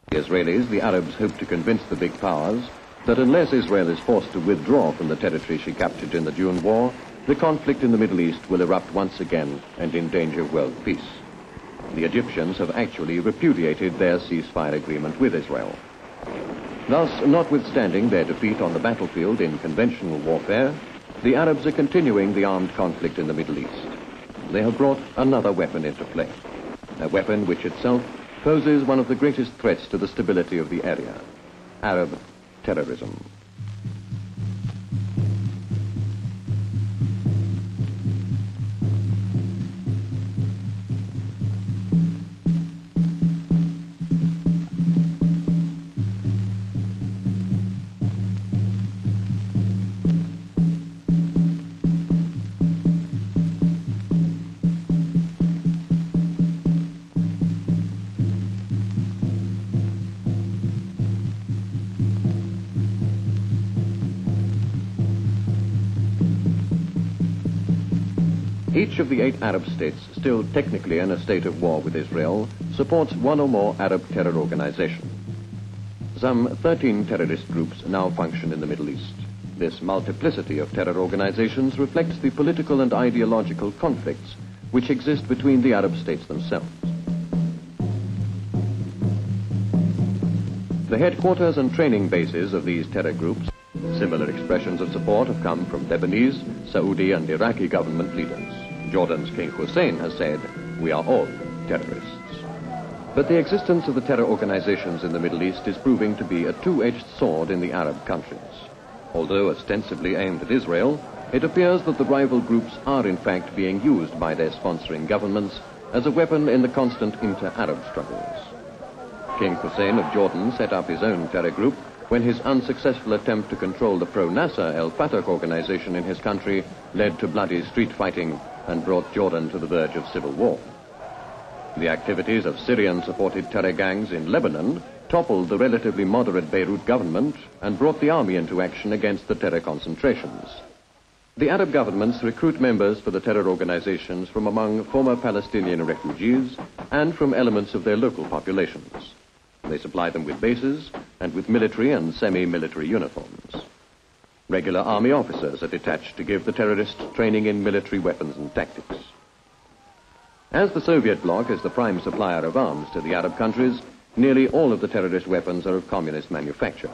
The Israelis, the Arabs hope to convince the big powers that unless Israel is forced to withdraw from the territory she captured in the June War, the conflict in the Middle East will erupt once again and endanger world peace. The Egyptians have actually repudiated their ceasefire agreement with Israel. Thus, notwithstanding their defeat on the battlefield in conventional warfare, the Arabs are continuing the armed conflict in the Middle East. They have brought another weapon into play, a weapon which itself poses one of the greatest threats to the stability of the area: Arab terrorism. Each of the 8 Arab states, still technically in a state of war with Israel, supports one or more Arab terror organizations. Some 13 terrorist groups now function in the Middle East. This multiplicity of terror organizations reflects the political and ideological conflicts which exist between the Arab states themselves. The headquarters and training bases of these terror groups, similar expressions of support have come from Lebanese, Saudi and Iraqi government leaders. Jordan's King Hussein has said, "We are all terrorists." But the existence of the terror organizations in the Middle East is proving to be a two-edged sword in the Arab countries. Although ostensibly aimed at Israel, it appears that the rival groups are in fact being used by their sponsoring governments as a weapon in the constant inter-Arab struggles. King Hussein of Jordan set up his own terror group when his unsuccessful attempt to control the pro-Nasser al-Fatah organization in his country led to bloody street fighting and brought Jordan to the verge of civil war. The activities of Syrian-supported terror gangs in Lebanon toppled the relatively moderate Beirut government and brought the army into action against the terror concentrations. The Arab governments recruit members for the terror organizations from among former Palestinian refugees and from elements of their local populations. They supply them with bases and with military and semi-military uniforms. Regular army officers are detached to give the terrorists training in military weapons and tactics. As the Soviet bloc is the prime supplier of arms to the Arab countries, nearly all of the terrorist weapons are of communist manufacture.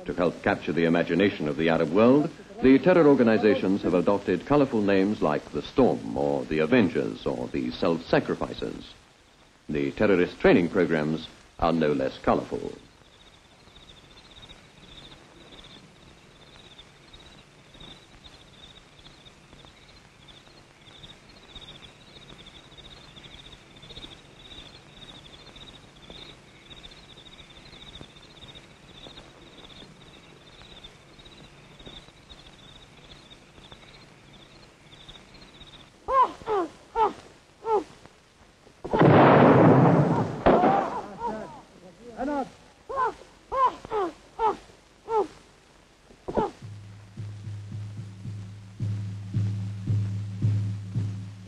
To help capture the imagination of the Arab world, the terror organizations have adopted colorful names like the Storm or the Avengers or the Self-Sacrificers. The terrorist training programs are no less colorful.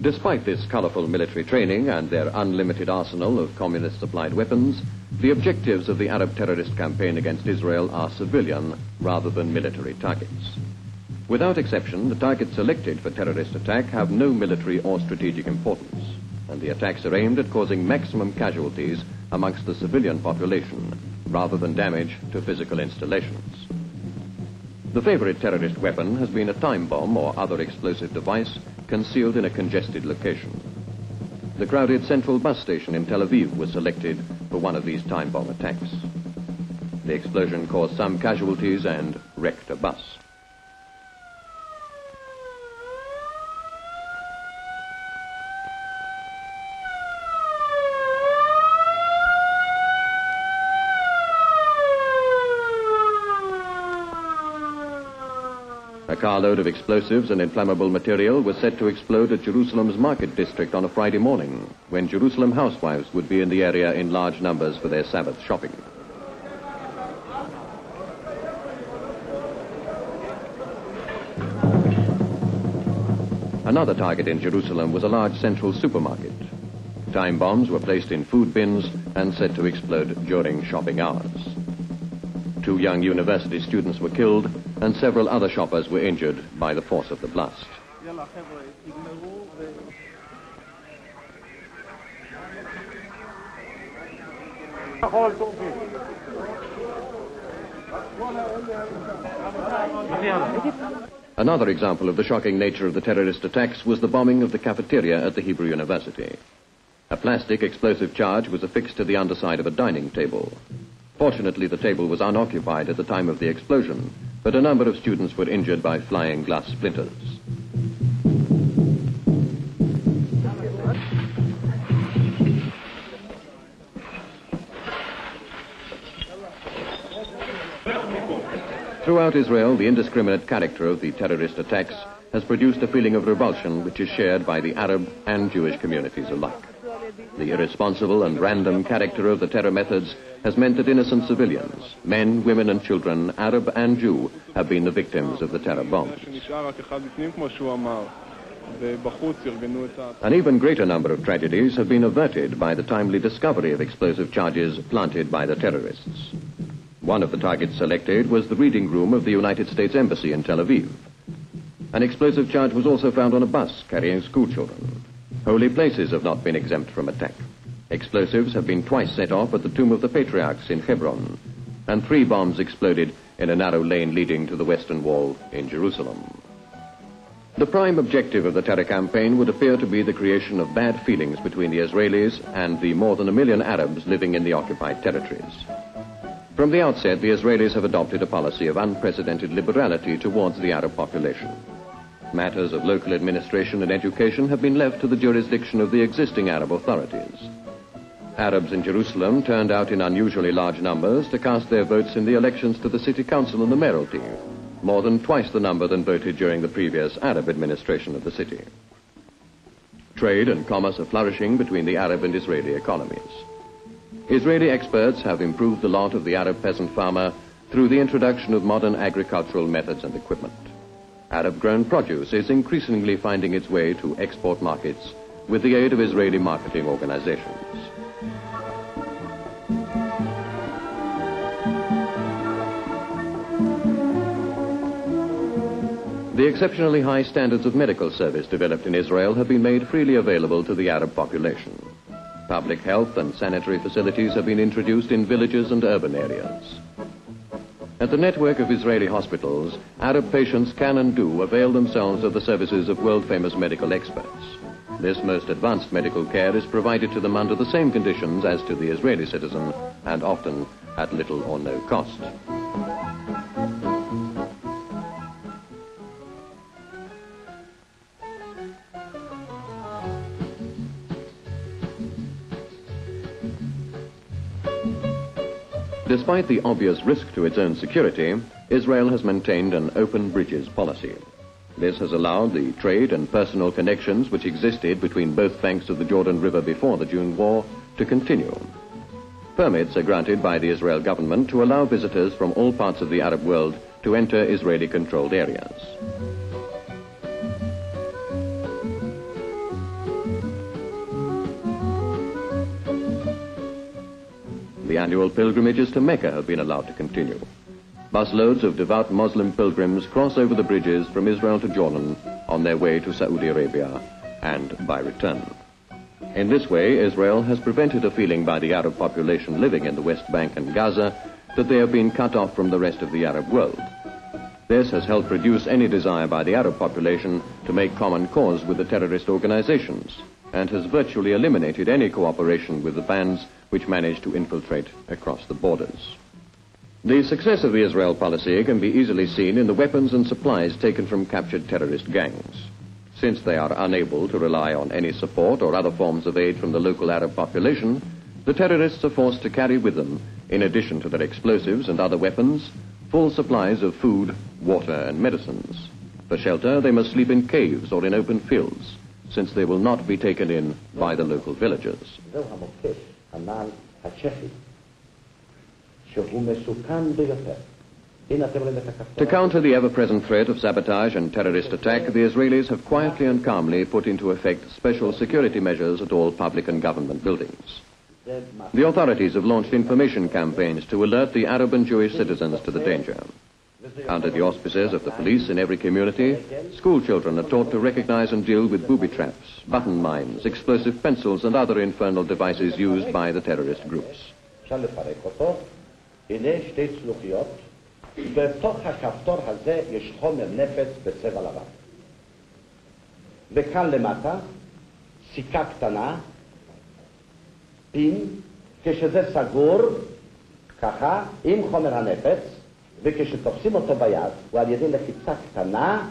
Despite this colorful military training and their unlimited arsenal of communist-supplied weapons, the objectives of the Arab terrorist campaign against Israel are civilian rather than military targets. Without exception, the targets selected for terrorist attack have no military or strategic importance, and the attacks are aimed at causing maximum casualties amongst the civilian population rather than damage to physical installations. The favorite terrorist weapon has been a time bomb or other explosive device concealed in a congested location. The crowded central bus station in Tel Aviv was selected for one of these time bomb attacks. The explosion caused some casualties and wrecked a bus. A carload of explosives and inflammable material was set to explode at Jerusalem's market district on a Friday morning, when Jerusalem housewives would be in the area in large numbers for their Sabbath shopping. Another target in Jerusalem was a large central supermarket. Time bombs were placed in food bins and set to explode during shopping hours. 2 young university students were killed and several other shoppers were injured by the force of the blast. Another example of the shocking nature of the terrorist attacks was the bombing of the cafeteria at the Hebrew University. A plastic explosive charge was affixed to the underside of a dining table. Fortunately, the table was unoccupied at the time of the explosion, but a number of students were injured by flying glass splinters. Throughout Israel, the indiscriminate character of the terrorist attacks has produced a feeling of revulsion which is shared by the Arab and Jewish communities alike. The irresponsible and random character of the terror methods has meant that innocent civilians, men, women and children, Arab and Jew, have been the victims of the terror bombs. An even greater number of tragedies have been averted by the timely discovery of explosive charges planted by the terrorists. One of the targets selected was the reading room of the United States Embassy in Tel Aviv. An explosive charge was also found on a bus carrying schoolchildren. Holy places have not been exempt from attack. Explosives have been twice set off at the Tomb of the Patriarchs in Hebron, and 3 bombs exploded in a narrow lane leading to the Western Wall in Jerusalem. The prime objective of the terror campaign would appear to be the creation of bad feelings between the Israelis and the more than 1 million Arabs living in the occupied territories. From the outset, the Israelis have adopted a policy of unprecedented liberality towards the Arab population. Matters of local administration and education have been left to the jurisdiction of the existing Arab authorities. Arabs in Jerusalem turned out in unusually large numbers to cast their votes in the elections to the city council and the mayoralty, more than twice the number than voted during the previous Arab administration of the city. Trade and commerce are flourishing between the Arab and Israeli economies. Israeli experts have improved the lot of the Arab peasant farmer through the introduction of modern agricultural methods and equipment. Arab-grown produce is increasingly finding its way to export markets with the aid of Israeli marketing organizations. The exceptionally high standards of medical service developed in Israel have been made freely available to the Arab population. Public health and sanitary facilities have been introduced in villages and urban areas. At the network of Israeli hospitals, Arab patients can and do avail themselves of the services of world-famous medical experts. This most advanced medical care is provided to them under the same conditions as to the Israeli citizen, and often at little or no cost. Despite the obvious risk to its own security, Israel has maintained an open bridges policy. This has allowed the trade and personal connections which existed between both banks of the Jordan River before the June War to continue. Permits are granted by the Israel government to allow visitors from all parts of the Arab world to enter Israeli-controlled areas. The annual pilgrimages to Mecca have been allowed to continue. Busloads of devout Muslim pilgrims cross over the bridges from Israel to Jordan on their way to Saudi Arabia and by return. In this way, Israel has prevented a feeling by the Arab population living in the West Bank and Gaza that they have been cut off from the rest of the Arab world. This has helped reduce any desire by the Arab population to make common cause with the terrorist organizations, and has virtually eliminated any cooperation with the bands which managed to infiltrate across the borders. The success of the Israel policy can be easily seen in the weapons and supplies taken from captured terrorist gangs. Since they are unable to rely on any support or other forms of aid from the local Arab population, the terrorists are forced to carry with them, in addition to their explosives and other weapons, full supplies of food, water, and medicines. For shelter, they must sleep in caves or in open fields, since they will not be taken in by the local villagers. To counter the ever-present threat of sabotage and terrorist attack, the Israelis have quietly and calmly put into effect special security measures at all public and government buildings. The authorities have launched information campaigns to alert the Arab and Jewish citizens to the danger. Under the auspices of the police in every community, school children are taught to recognize and deal with booby traps, button mines, explosive pencils, and other infernal devices used by the terrorist groups. בתוך הכפתור הזה יש חומר נפץ בצבע לבן. וכאן למטה, סיכה קטנה, פין, כשזה סגור, ככה, עם חומר הנפץ, וכשתופסים אותו ביד, הוא על ידי לחיצה קטנה,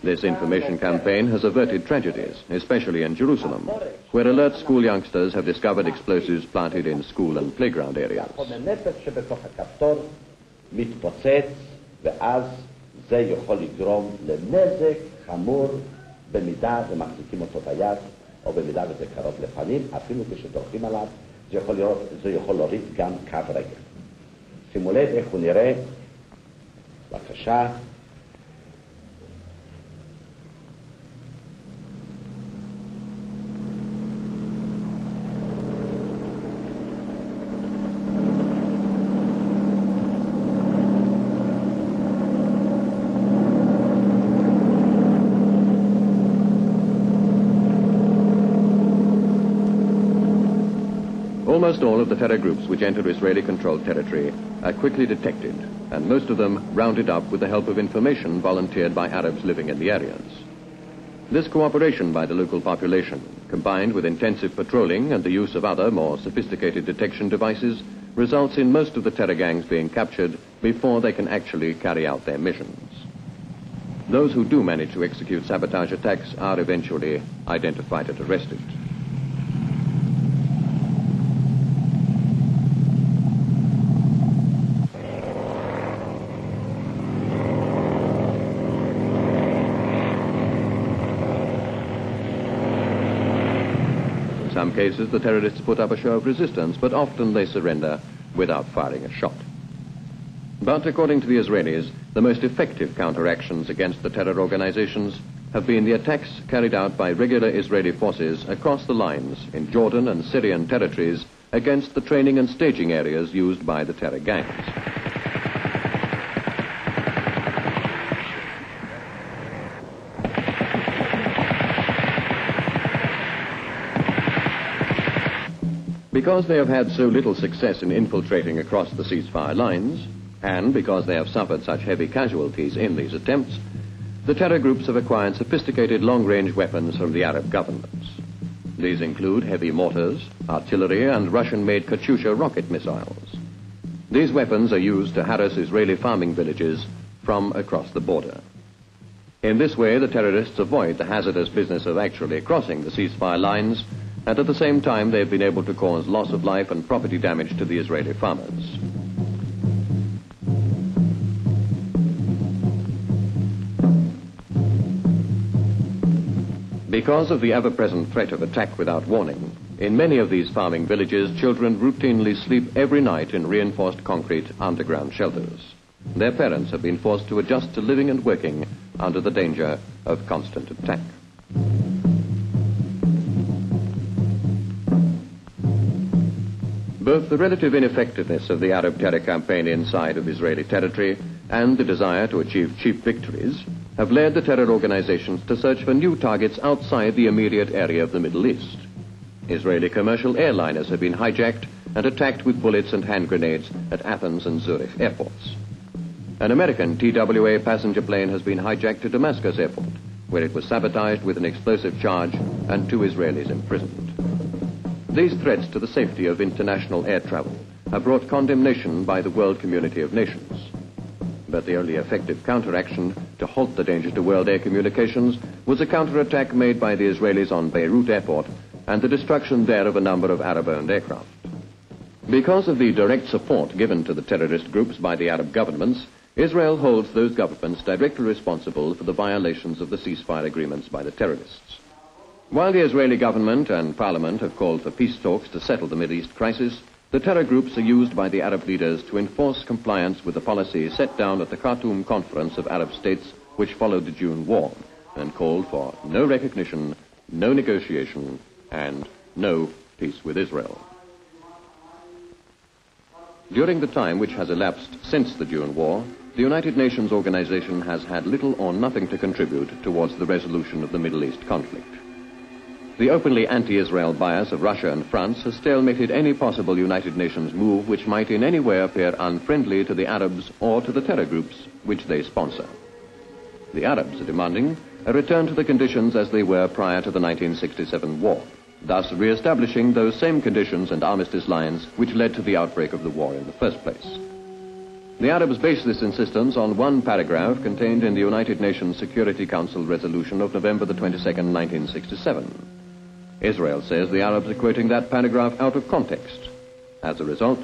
This information campaign has averted tragedies, especially in Jerusalem, where alert school youngsters have discovered explosives planted in school and playground areas. חומר נפץ שבתוך הכפתור מתפוצץ, ואז זה יכול לגרום לנזק חמור במידה ומחזיקים אותו ביד, או במידה וזה קרוב לפנים, אפילו כשדורכים עליו, זה יכול להוריד גם קו רגל. שימו לב איך הוא נראה, בבקשה. Almost all of the terror groups which enter Israeli-controlled territory are quickly detected, and most of them rounded up with the help of information volunteered by Arabs living in the areas. This cooperation by the local population, combined with intensive patrolling and the use of other, more sophisticated detection devices, results in most of the terror gangs being captured before they can actually carry out their missions. Those who do manage to execute sabotage attacks are eventually identified and arrested. In some cases, the terrorists put up a show of resistance, but often they surrender without firing a shot. But according to the Israelis, the most effective counteractions against the terror organizations have been the attacks carried out by regular Israeli forces across the lines in Jordan and Syrian territories against the training and staging areas used by the terror gangs. Because they have had so little success in infiltrating across the ceasefire lines, and because they have suffered such heavy casualties in these attempts, the terror groups have acquired sophisticated long-range weapons from the Arab governments. These include heavy mortars, artillery, and Russian-made Katyusha rocket missiles. These weapons are used to harass Israeli farming villages from across the border. In this way, the terrorists avoid the hazardous business of actually crossing the ceasefire lines, and at the same time they've been able to cause loss of life and property damage to the Israeli farmers. Because of the ever-present threat of attack without warning, in many of these farming villages, children routinely sleep every night in reinforced concrete underground shelters. Their parents have been forced to adjust to living and working under the danger of constant attack. Both the relative ineffectiveness of the Arab terror campaign inside of Israeli territory and the desire to achieve cheap victories have led the terror organizations to search for new targets outside the immediate area of the Middle East. Israeli commercial airliners have been hijacked and attacked with bullets and hand grenades at Athens and Zurich airports. An American TWA passenger plane has been hijacked to Damascus airport, where it was sabotaged with an explosive charge and 2 Israelis imprisoned. These threats to the safety of international air travel have brought condemnation by the world community of nations. But the only effective counteraction to halt the danger to world air communications was a counterattack made by the Israelis on Beirut airport and the destruction there of a number of Arab-owned aircraft. Because of the direct support given to the terrorist groups by the Arab governments, Israel holds those governments directly responsible for the violations of the ceasefire agreements by the terrorists. While the Israeli government and parliament have called for peace talks to settle the Middle East crisis, the terror groups are used by the Arab leaders to enforce compliance with the policy set down at the Khartoum Conference of Arab States, which followed the June War, and called for no recognition, no negotiation, and no peace with Israel. During the time which has elapsed since the June War, the United Nations organization has had little or nothing to contribute towards the resolution of the Middle East conflict. The openly anti-Israel bias of Russia and France has stalemated any possible United Nations move which might in any way appear unfriendly to the Arabs or to the terror groups which they sponsor. The Arabs are demanding a return to the conditions as they were prior to the 1967 war, thus re-establishing those same conditions and armistice lines which led to the outbreak of the war in the first place. The Arabs base this insistence on one paragraph contained in the United Nations Security Council resolution of November the 22nd, 1967. Israel says the Arabs are quoting that paragraph out of context. As a result,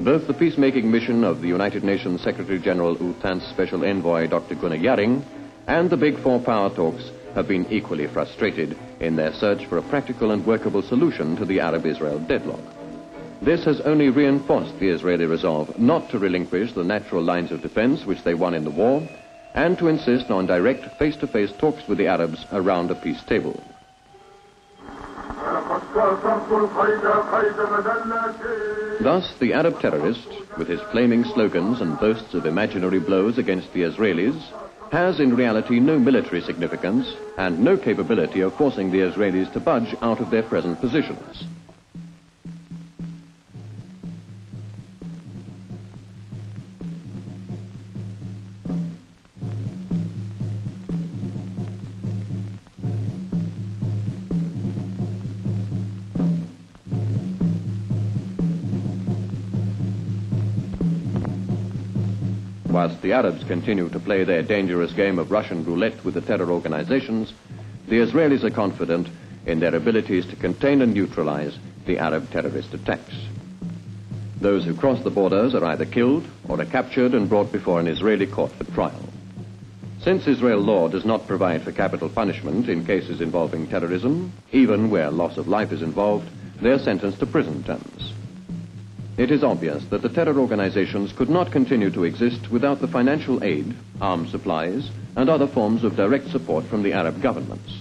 both the peacemaking mission of the United Nations Secretary-General U Thant's Special Envoy, Dr. Gunnar Yaring, and the Big Four power talks have been equally frustrated in their search for a practical and workable solution to the Arab-Israel deadlock. This has only reinforced the Israeli resolve not to relinquish the natural lines of defense which they won in the war, and to insist on direct face-to-face talks with the Arabs around a peace table. Thus, the Arab terrorist, with his flaming slogans and boasts of imaginary blows against the Israelis, has in reality no military significance and no capability of forcing the Israelis to budge out of their present positions. Whilst the Arabs continue to play their dangerous game of Russian roulette with the terror organizations, the Israelis are confident in their abilities to contain and neutralize the Arab terrorist attacks. Those who cross the borders are either killed or are captured and brought before an Israeli court for trial. Since Israel law does not provide for capital punishment in cases involving terrorism, even where loss of life is involved, they are sentenced to prison terms. It is obvious that the terror organizations could not continue to exist without the financial aid, arms supplies, and other forms of direct support from the Arab governments.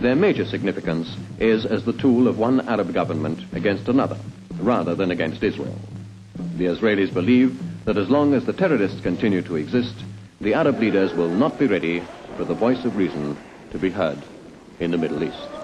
Their major significance is as the tool of one Arab government against another, rather than against Israel. The Israelis believe that as long as the terrorists continue to exist, the Arab leaders will not be ready for the voice of reason to be heard in the Middle East.